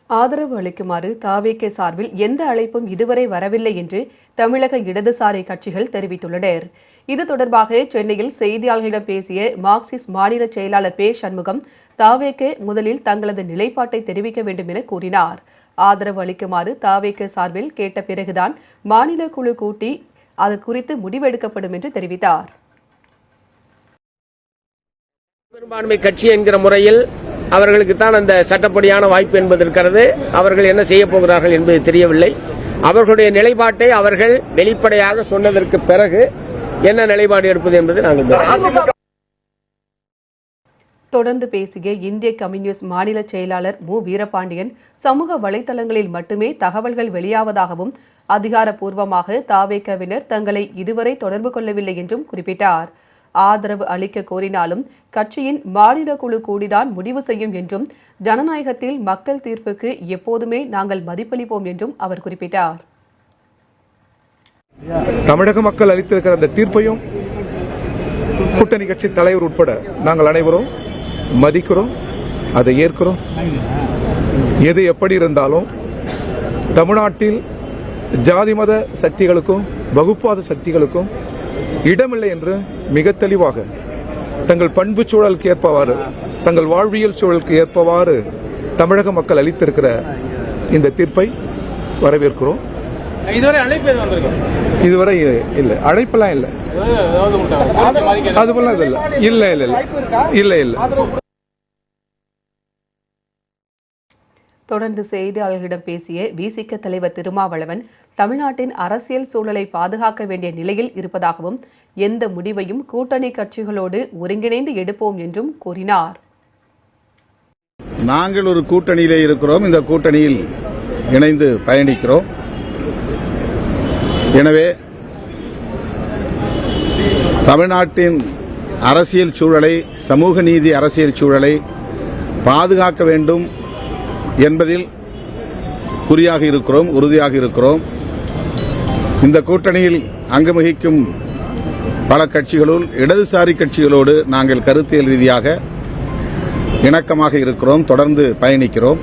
ஆதரவு அளிக்குமாறு தாவேகே சார்பில் எந்த அழைப்பும் இதுவரை வரவில்லை என்று தமிழக இடதுசாரி கட்சிகள் தெரிவித்துள்ளனர். இது தொடர்பாக சென்னையில் செய்தியாளர்களிடம் பேசிய மார்க்சிஸ்ட் மாநில செயலாளர் பே. சண்முகம், தாவேகே முதலில் தங்களது நிலைப்பாட்டை தெரிவிக்க வேண்டும் என கூறினார். ஆதரவு அளிக்குமாறு தாவேகே சார்பில் கேட்ட பிறகுதான் மாநில குழு கூட்டி அது குறித்து முடிவெடுக்கப்படும் என்று தெரிவித்தார். பெரும்பான்மை கட்சி என்கிற முறையில் அவர்களுக்குத்தான் அந்த சட்டப்படியான வாய்ப்பு என்பது இருக்கிறது. அவர்கள் என்ன செய்ய போகிறார்கள் என்பது தெரியவில்லை. அவர்களுடைய நிலைப்பாட்டை அவர்கள் வெளிப்படையாக சொன்னதற்கு பிறகு என்ன நிலைப்பாடு எடுப்பது என்பது நாங்கள் தொடர்ந்து பேசிய இந்திய கம்யூனிஸ்ட் மாநில செயலாளர் மு. வீரபாண்டியன், சமூக வலைதளங்களில் மட்டுமே தகவல்கள் வெளியாவதாகவும் அதிகாரப்பூர்வமாக தாவேகவினர் தங்களை இதுவரை தொடர்பு கொள்ளவில்லை என்றும் குறிப்பிட்டார். ஆதரவு அளிக்க கோரினாலும் கட்சியின் மாநில குழு கூடிதான் முடிவு செய்யும் என்றும், ஜனநாயகத்தில் மக்கள் தீர்ப்புக்கு எப்போதுமே நாங்கள் மதிப்பளிப்போம் என்றும் அவர் குறிப்பிட்டார். தமிழக மக்கள் அளித்திருக்கிற அந்த தீர்ப்பையும் கூட்டணி கட்சி தலைவர் உட்பட நாங்கள் அனைவரும் மதிக்கிறோம், அதை ஏற்கிறோம். எது எப்படி இருந்தாலும் தமிழ்நாட்டில் ஜாதி மத சக்திகளுக்கும் வகுப்பாத சக்திகளுக்கும் இடமில்லை என்று மிக தெளிவாக தங்கள் பண்பு சூழலுக்கு ஏற்பவாறு, தங்கள் வாழ்வியல் சூழலுக்கு ஏற்பவாறு தமிழக மக்கள் அளித்திருக்கிற இந்த தீர்ப்பை வரவேற்கிறோம். இதுவரை இல்ல, அழைப்பெல்லாம் இல்ல, அதுபோல இல்ல இல்ல இல்ல. தொடர்ந்து செய்தியாளர்களிடம் பேசிய விசிக தலைவர் திருமாவளவன், தமிழ்நாட்டின் அரசியல் சூழலை பாதுகாக்க வேண்டிய நிலையில் இருப்பதாகவும், எந்த முடிவையும் கூட்டணி கட்சிகளோடு ஒருங்கிணைந்து எடுப்போம் என்றும் கூறினார். நாங்கள் ஒரு கூட்டணியிலே இருக்கிறோம், இந்த கூட்டணியில் இணைந்து பயணிக்கிறோம். எனவே தமிழ்நாட்டின் அரசியல் சூழலை, சமூக நீதி அரசியல் சூழலை பாதுகாக்க வேண்டும் என்பதில் குறியாக இருக்கிறோம், உறுதியாக இருக்கிறோம். இந்த கூட்டணியில் அங்கவகிக்கும் பல கட்சிகளுள் இடதுசாரி கட்சிகளோடு நாங்கள் கருத்தியல் ரீதியாக இணக்கமாக இருக்கிறோம், தொடர்ந்து பயணிக்கிறோம்.